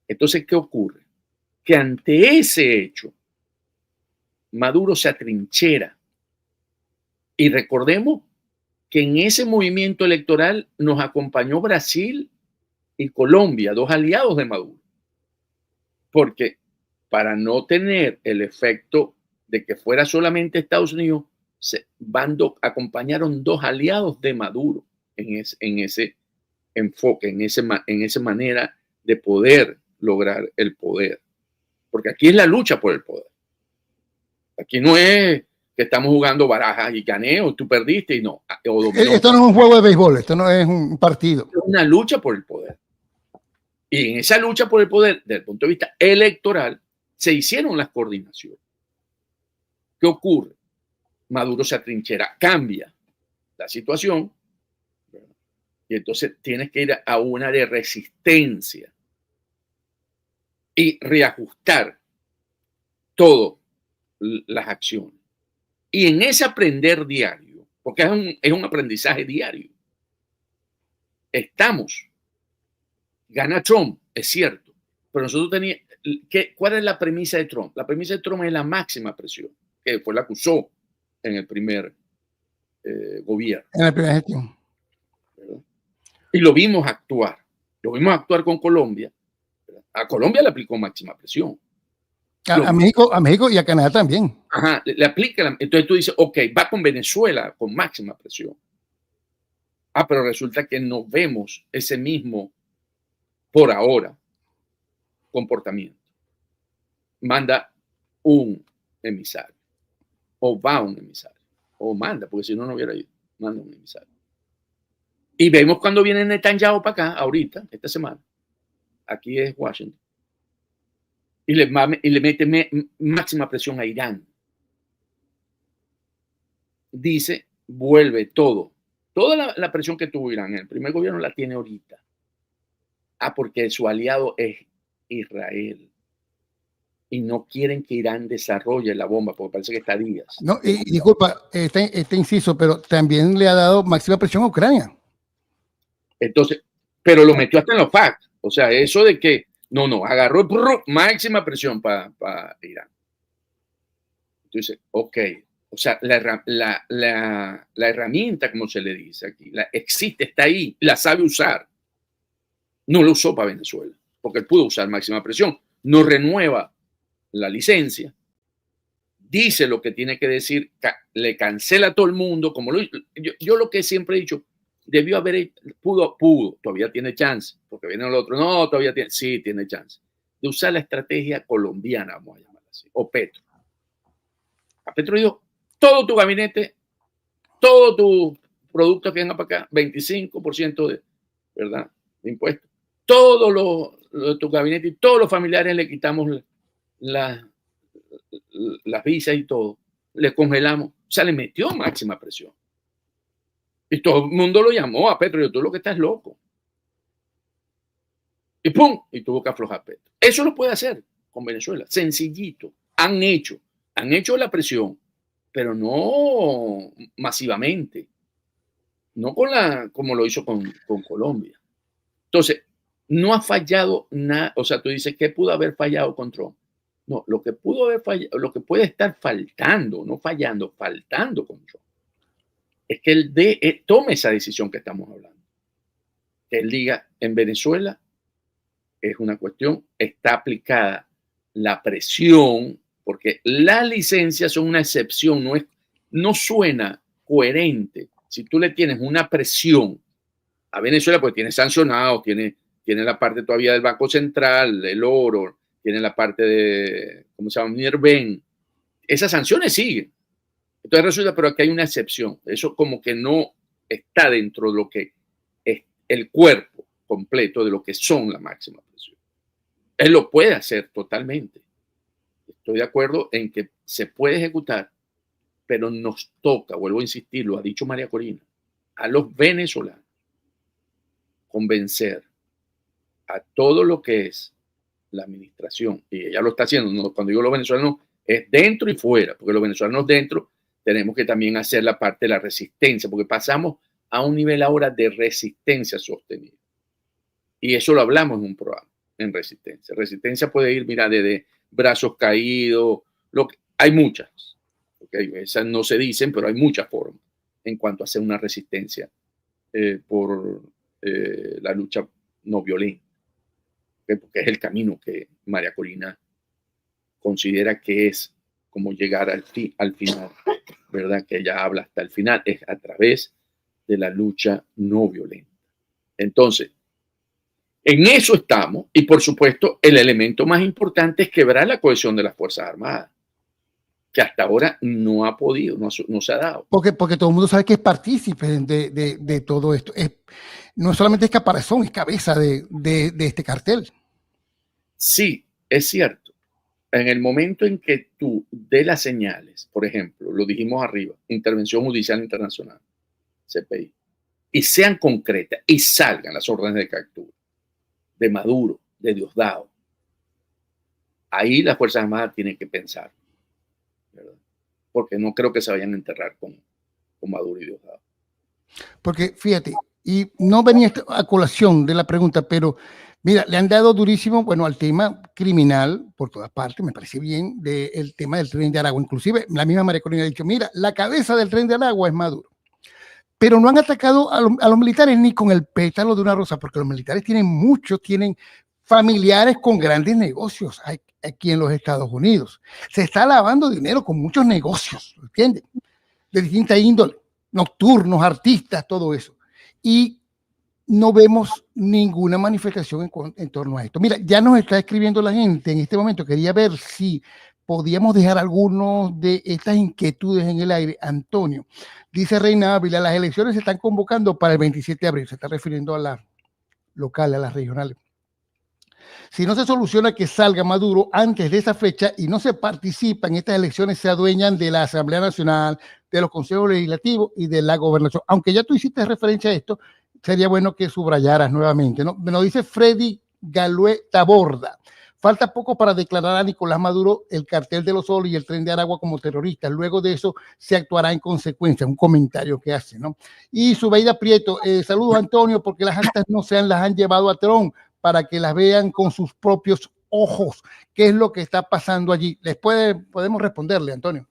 Entonces, ¿qué ocurre? Que ante ese hecho, Maduro se atrinchera Y recordemos que en ese movimiento electoral nos acompañó Brasil y Colombia, 2 aliados de Maduro. Porque para no tener el efecto de que fuera solamente Estados Unidos, acompañaron 2 aliados de Maduro en ese enfoque, en esa manera de poder lograr el poder. Porque aquí es la lucha por el poder. Aquí no es que estamos jugando barajas y gané o tú perdiste y no. Esto no es un juego de béisbol, esto no es un partido. Es una lucha por el poder. Y en esa lucha por el poder, desde el punto de vista electoral, se hicieron las coordinaciones. ¿Qué ocurre? Maduro se atrinchera, cambia la situación, ¿verdad? Y entonces tienes que ir a una de resistencia y reajustar todas las acciones. Y en ese aprender diario, porque es un aprendizaje diario, gana Trump, es cierto, pero nosotros teníamos, ¿cuál es la premisa de Trump? La premisa de Trump es la máxima presión, que fue la que usó en el primer gobierno. En la primera gestión. ¿Verdad? Y lo vimos actuar con Colombia. ¿Verdad? A Colombia le aplicó máxima presión. A México y a Canadá también. Ajá, le aplica. Entonces tú dices, ok, va con Venezuela con máxima presión. Pero resulta que no vemos ese mismo, por ahora, comportamiento. Manda un emisario. O va un emisario. O manda, porque si no, no hubiera ido. Manda un emisario. Y vemos cuando viene Netanyahu para acá, ahorita, esta semana. Aquí es Washington. Y le mete máxima presión a Irán. Dice, vuelve todo. Toda la presión que tuvo Irán en el primer gobierno la tiene ahorita. Porque su aliado es Israel. Y no quieren que Irán desarrolle la bomba, porque parece que está a días. No, y disculpa, este inciso, pero también le ha dado máxima presión a Ucrania. Entonces, pero lo metió hasta en los facts. O sea, eso de que no, agarró máxima presión para Irán. Entonces, ok. O sea, la herramienta, como se le dice aquí, existe, está ahí, la sabe usar. No lo usó para Venezuela, porque él pudo usar máxima presión. No renueva la licencia, dice lo que tiene que decir, le cancela a todo el mundo, como yo lo que siempre he dicho, debió haber, pudo, todavía tiene chance, porque viene el otro, no, todavía tiene chance, de usar la estrategia colombiana, vamos a llamarla así, o Petro. A Petro dijo, todo tu gabinete, todo tu producto que venga para acá, 25% de, ¿verdad?, de impuestos. Todo lo de tu gabinete y todos los familiares le quitamos las visas y todo, le congelamos, o sea, le metió máxima presión. Y todo el mundo lo llamó a Petro, y yo, tú lo que estás loco. Y ¡pum! Y tuvo que aflojar Petro. Eso lo puede hacer con Venezuela, sencillito. Han hecho la presión, pero no masivamente, no como lo hizo con Colombia. Entonces, no ha fallado nada, o sea, tú dices, ¿qué pudo haber fallado con Trump? No, lo que pudo haber fallado, lo que puede estar faltando, no fallando, faltando con Trump, es que él tome esa decisión que estamos hablando. Que él diga, en Venezuela es una cuestión, está aplicada la presión, porque las licencias son una excepción, no suena coherente. Si tú le tienes una presión a Venezuela, pues tiene sancionados, tiene la parte todavía del Banco Central, el oro, tiene la parte de, ¿cómo se llama? Nirven. Esas sanciones siguen. Entonces resulta, pero aquí hay una excepción. Eso como que no está dentro de lo que es el cuerpo completo de lo que son la máxima presión. Él lo puede hacer totalmente. Estoy de acuerdo en que se puede ejecutar, pero nos toca, vuelvo a insistir, lo ha dicho María Corina, a los venezolanos convencer a todo lo que es la administración, y ella lo está haciendo, no, cuando digo los venezolanos, es dentro y fuera, porque los venezolanos dentro tenemos que también hacer la parte de la resistencia, porque pasamos a un nivel ahora de resistencia sostenida. Y eso lo hablamos en un programa, en resistencia. Resistencia puede ir, mira, desde brazos caídos, hay muchas, okay, esas no se dicen, pero hay muchas formas. en cuanto a hacer una resistencia por la lucha no violenta, porque es el camino que María Corina considera que es como llegar al final, ¿verdad? Que ella habla hasta el final, es a través de la lucha no violenta. Entonces, en eso estamos, y por supuesto, el elemento más importante es quebrar la cohesión de las Fuerzas Armadas, que hasta ahora no ha podido, no se ha dado. Porque todo el mundo sabe que es partícipe de todo esto. No solamente es caparazón, es cabeza de este cartel. Sí, es cierto. En el momento en que tú des las señales, por ejemplo, lo dijimos arriba, Intervención Judicial Internacional, CPI, y sean concretas y salgan las órdenes de captura de Maduro, de Diosdado, ahí las Fuerzas Armadas tienen que pensar, ¿verdad? Porque no creo que se vayan a enterrar con Maduro y Diosdado. Porque fíjate, y no venía a colación de la pregunta, pero mira, le han dado durísimo, bueno, al tema criminal por todas partes, me parece bien, del tema del Tren de Aragua. Inclusive la misma María Corina ha dicho, mira, la cabeza del Tren de Aragua es Maduro. Pero no han atacado a los militares ni con el pétalo de una rosa, porque los militares tienen familiares con grandes negocios aquí en los Estados Unidos. Se está lavando dinero con muchos negocios, ¿entiendes? De distinta índole, nocturnos, artistas, todo eso. Y no vemos ninguna manifestación en torno a esto. Mira, ya nos está escribiendo la gente en este momento. Quería ver si podíamos dejar algunos de estas inquietudes en el aire. Antonio, dice Reina Ávila, las elecciones se están convocando para el 27 de abril. Se está refiriendo a las locales, a las regionales. Si no se soluciona que salga Maduro antes de esa fecha y no se participa en estas elecciones, se adueñan de la Asamblea Nacional, de los consejos legislativos y de la gobernación. Aunque ya tú hiciste referencia a esto, sería bueno que subrayaras nuevamente, ¿no? Me lo dice Freddy Galué Taborda. Falta poco para declarar a Nicolás Maduro el cartel de los solos y el Tren de Aragua como terroristas. Luego de eso se actuará en consecuencia. Un comentario que hace, ¿no? Y Zubeida Prieto, saludos Antonio, porque las actas no se las han llevado a Trump para que las vean con sus propios ojos. ¿Qué es lo que está pasando allí? Podemos responderle, Antonio.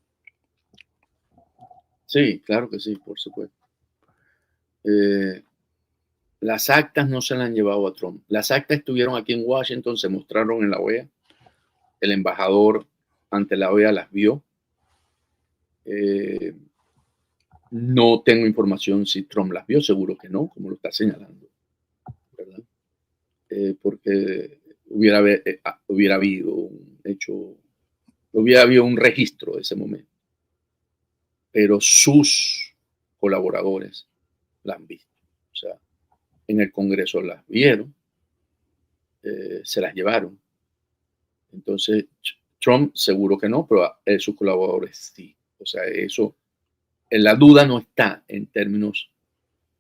Sí, claro que sí, por supuesto. Las actas no se las han llevado a Trump. Las actas estuvieron aquí en Washington, se mostraron en la OEA. El embajador ante la OEA las vio. No tengo información si Trump las vio, seguro que no, como lo está señalando, ¿verdad? Porque hubiera habido un registro de ese momento. Pero sus colaboradores la han visto. O sea, en el Congreso las vieron, se las llevaron. Entonces, Trump seguro que no, pero sus colaboradores sí. O sea, eso, la duda no está en términos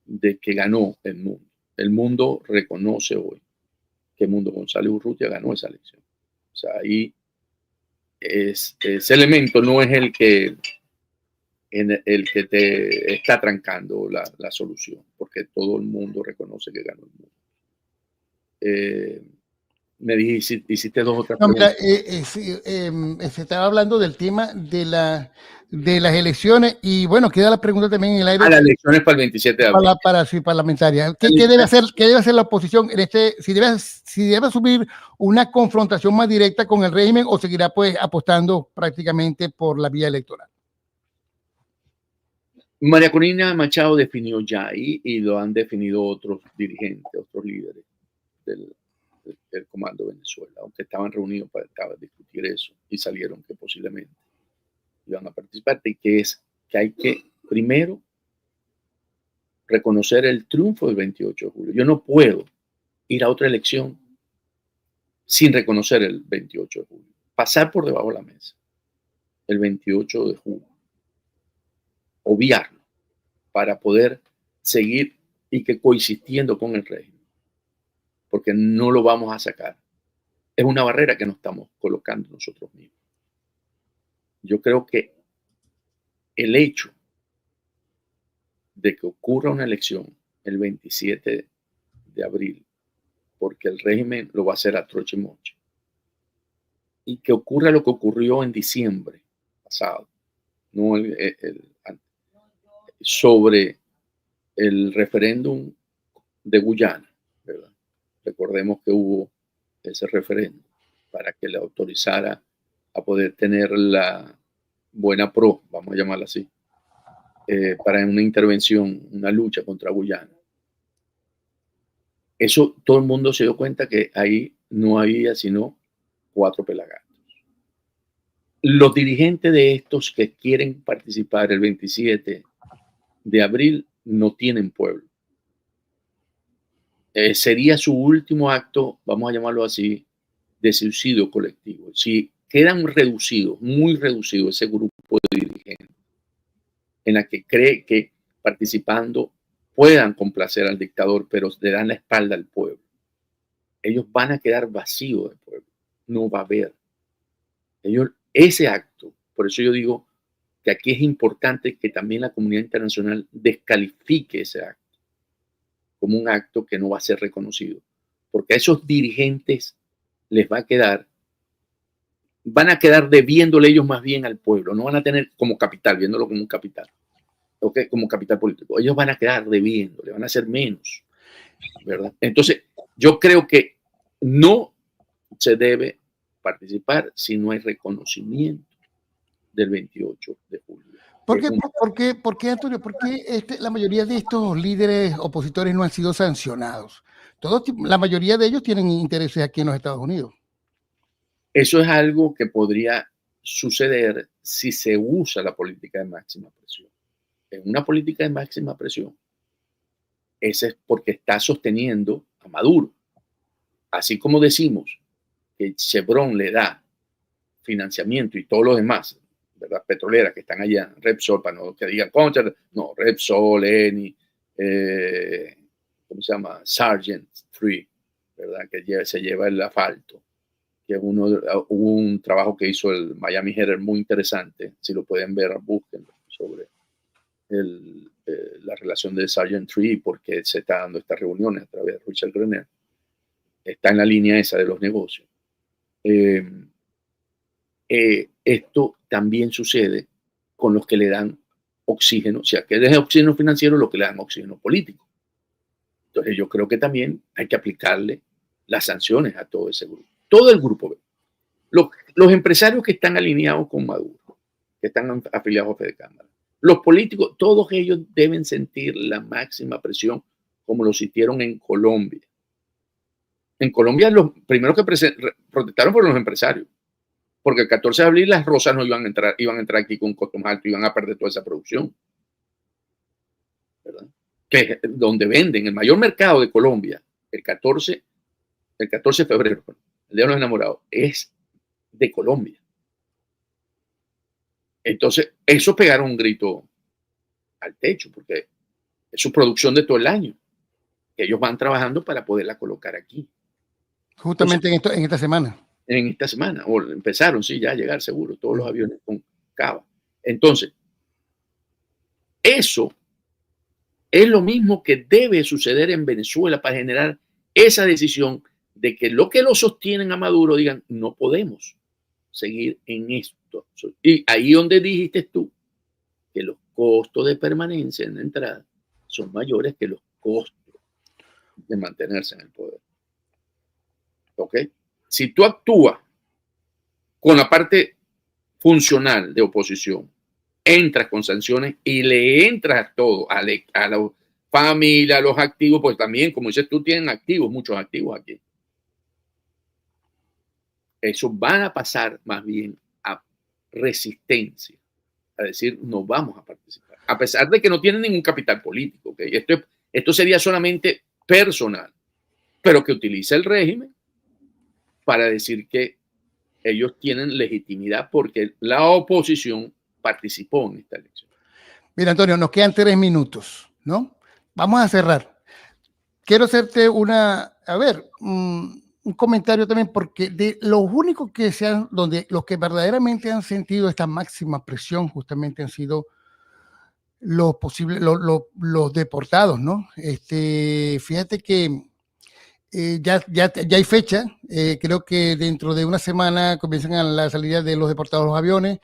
de que ganó el mundo. El mundo reconoce hoy que Mundo González Urrutia ganó esa elección. O sea, ahí ese elemento no es el que te está trancando la solución, porque todo el mundo reconoce que ganó el mundo. Me dijiste, hiciste dos otras preguntas. Mira, se estaba hablando del tema de las elecciones y bueno, queda la pregunta también en el aire. Las elecciones para el 27 de abril. Para parlamentaria. ¿Qué debe hacer la oposición en si debe asumir una confrontación más directa con el régimen o seguirá pues apostando prácticamente por la vía electoral? María Corina Machado definió ya y lo han definido otros dirigentes, otros líderes del Comando Venezuela, aunque estaban reunidos para discutir eso y salieron que posiblemente iban a participar, y que hay que primero reconocer el triunfo del 28 de julio. Yo no puedo ir a otra elección sin reconocer el 28 de julio, pasar por debajo de la mesa el 28 de julio, obviarlo para poder seguir y que coexistiendo con el régimen, porque no lo vamos a sacar. Es una barrera que nos estamos colocando nosotros mismos. Yo creo que el hecho de que ocurra una elección el 27 de abril, porque el régimen lo va a hacer a troche y moche, y que ocurra lo que ocurrió en diciembre pasado, no sobre el referéndum de Guyana, ¿verdad? Recordemos que hubo ese referéndum para que le autorizara a poder tener la buena pro, vamos a llamarla así, para una intervención, una lucha contra Guyana. Eso todo el mundo se dio cuenta que ahí no había sino 4 pelagatos. Los dirigentes de estos que quieren participar el 27 de abril no tienen pueblo. Sería su último acto, vamos a llamarlo así, de suicidio colectivo. Si quedan reducidos, muy reducidos ese grupo de dirigentes, en la que cree que participando puedan complacer al dictador, pero le dan la espalda al pueblo, ellos van a quedar vacíos del pueblo. No va a haber. Ese acto, por eso yo digo que aquí es importante que también la comunidad internacional descalifique ese acto como un acto que no va a ser reconocido, porque a esos dirigentes les van a quedar debiéndole ellos más bien al pueblo, no van a tener como capital, viéndolo como un capital, ¿okay? Como capital político, ellos van a quedar debiéndole, van a ser menos, ¿verdad? Entonces, yo creo que no se debe participar si no hay reconocimiento del 28 de julio. ¿Por qué, Antonio? ¿Por qué la mayoría de estos líderes opositores no han sido sancionados? La mayoría de ellos tienen intereses aquí en los Estados Unidos. Eso es algo que podría suceder si se usa la política de máxima presión. En una política de máxima presión, ese es porque está sosteniendo a Maduro. Así como decimos que Chevron le da financiamiento y todos los demás, ¿verdad? Petroleras que están allá, Repsol, para no que digan contra, no, Repsol, Eni, ¿cómo se llama? Sargent 3, ¿verdad? Que se lleva el asfalto, que hubo un trabajo que hizo el Miami Herald muy interesante, si lo pueden ver, búsquenlo, sobre la relación de Sargent 3 y por qué se está dando estas reuniones a través de Richard Grenell. Está en la línea esa de los negocios. Esto también sucede con los que le dan oxígeno, o sea, que es oxígeno financiero, lo que le dan oxígeno político. Entonces yo creo que también hay que aplicarle las sanciones a todo ese grupo, todo el grupo. Los empresarios que están alineados con Maduro, que están afiliados a Fede Cámara, los políticos, todos ellos deben sentir la máxima presión como lo sintieron en Colombia. En Colombia los primeros que protestaron fueron los empresarios, porque el 14 de abril las rosas no iban a entrar aquí con un costo más alto, iban a perder toda esa producción, ¿verdad? Que es donde venden el mayor mercado de Colombia, el 14 de febrero, el Día de los Enamorados, es de Colombia. Entonces, eso pegaron un grito al techo, porque es su producción de todo el año, que ellos van trabajando para poderla colocar aquí. Justamente entonces, en esta semana. En esta semana, o empezaron, sí, ya a llegar seguro, todos los aviones con cava. Entonces, eso es lo mismo que debe suceder en Venezuela para generar esa decisión de que lo sostienen a Maduro digan, no podemos seguir en esto. Y ahí donde dijiste tú que los costos de permanencia en la entrada son mayores que los costos de mantenerse en el poder. ¿Ok? Si tú actúas con la parte funcional de oposición, entras con sanciones y le entras todo a la familia, a los activos, pues también, como dices tú, tienen activos, muchos activos aquí. Eso van a pasar más bien a resistencia, a decir, no vamos a participar, a pesar de que no tienen ningún capital político. ¿Okay? Esto sería solamente personal, pero que utiliza el régimen para decir que ellos tienen legitimidad porque la oposición participó en esta elección. Mira, Antonio, nos quedan 3 minutos, ¿no? Vamos a cerrar. Quiero hacerte un comentario también, porque de los únicos que los que verdaderamente han sentido esta máxima presión justamente han sido los deportados, ¿no? Fíjate que ya hay fecha, creo que dentro de una semana comienzan la salida de los deportados los aviones.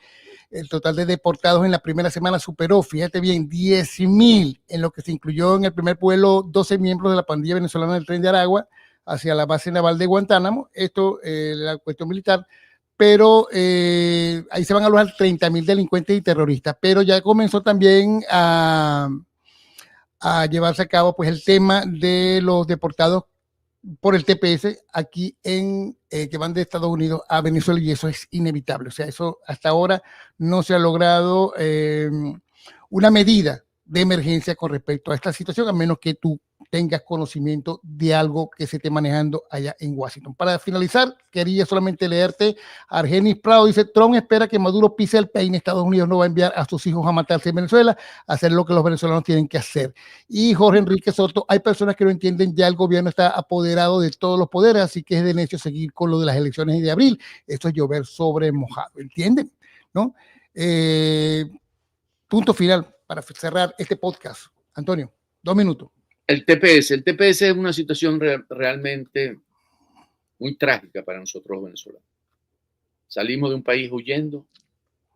El total de deportados en la primera semana superó, fíjate bien, 10.000, en lo que se incluyó en el primer vuelo 12 miembros de la pandilla venezolana del Tren de Aragua hacia la base naval de Guantánamo. Esto, la cuestión militar, pero ahí se van a alojar 30.000 delincuentes y terroristas. Pero ya comenzó también a llevarse a cabo pues el tema de los deportados por el TPS aquí que van de Estados Unidos a Venezuela, y eso es inevitable. O sea, eso hasta ahora no se ha logrado una medida de emergencia con respecto a esta situación, a menos que tú tengas conocimiento de algo que se esté manejando allá en Washington. Para finalizar, quería solamente leerte a Argenis Prado. Dice: Trump espera que Maduro pise el peine. Estados Unidos no va a enviar a sus hijos a matarse en Venezuela, a hacer lo que los venezolanos tienen que hacer. Y Jorge Enrique Soto: hay personas que no entienden, ya el gobierno está apoderado de todos los poderes, así que es de necio seguir con lo de las elecciones de abril. Esto es llover sobre mojado, ¿entienden? ¿No? Punto final para cerrar este podcast. Antonio, 2 minutos. El TPS es una situación realmente muy trágica para nosotros los venezolanos. Salimos de un país huyendo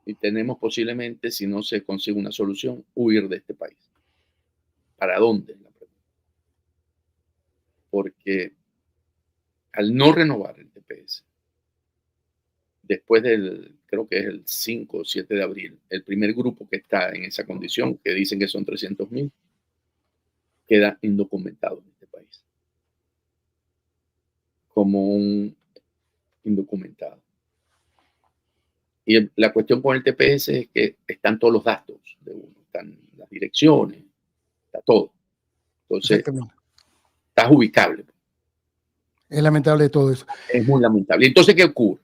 y tenemos posiblemente, si no se consigue una solución, huir de este país. ¿Para dónde? Porque al no renovar el TPS, después creo que es el 5 o 7 de abril, el primer grupo que está en esa condición, que dicen que son 300.000, queda indocumentado en este país. Como un indocumentado. Y la cuestión con el TPS es que están todos los datos de uno, están las direcciones, está todo. Entonces, estás ubicable. Es lamentable todo eso. Es muy lamentable. Entonces, ¿qué ocurre?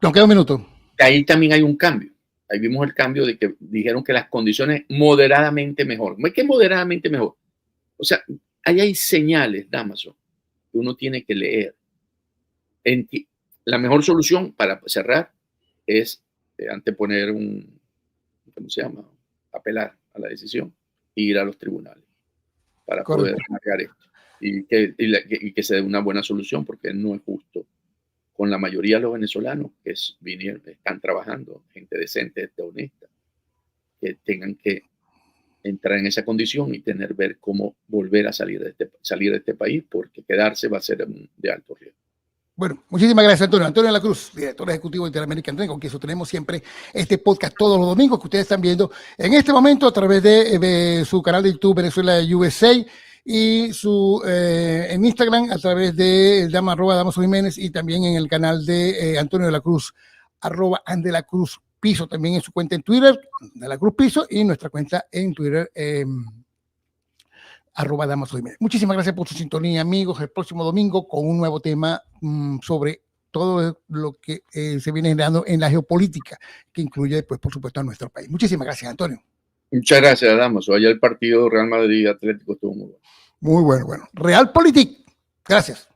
Nos queda 1 minuto. Ahí también hay un cambio. Ahí vimos el cambio de que dijeron que las condiciones moderadamente mejor. ¿Qué moderadamente mejor? O sea, ahí hay señales, Damaso, que uno tiene que leer. La mejor solución para cerrar es anteponer ¿cómo se llama? Apelar a la decisión e ir a los tribunales para poder marcar esto y que se dé una buena solución, porque no es justo con la mayoría de los venezolanos que están trabajando, gente decente, honesta, que tengan que entrar en esa condición y ver cómo volver a salir de este país, porque quedarse va a ser de alto riesgo. Bueno, muchísimas gracias, Antonio. Antonio de la Cruz, director ejecutivo de Interamerican Trade, con quien sostenemos siempre este podcast todos los domingos, que ustedes están viendo en este momento a través de su canal de YouTube Venezuela USA, y en Instagram a través de @Damaso Jiménez, y también en el canal de Antonio de la Cruz, @Andelacruz Piso, también en su cuenta en Twitter, de la Cruz Piso, y nuestra cuenta en Twitter, @Damaso Jiménez. Muchísimas gracias por su sintonía, amigos. El próximo domingo con un nuevo tema sobre todo lo que se viene generando en la geopolítica, que incluye, pues, por supuesto, a nuestro país. Muchísimas gracias, Antonio. Muchas gracias, Damaso. Allá el partido Real Madrid Atlético estuvo muy bueno. Muy bueno. Realpolitik. Gracias.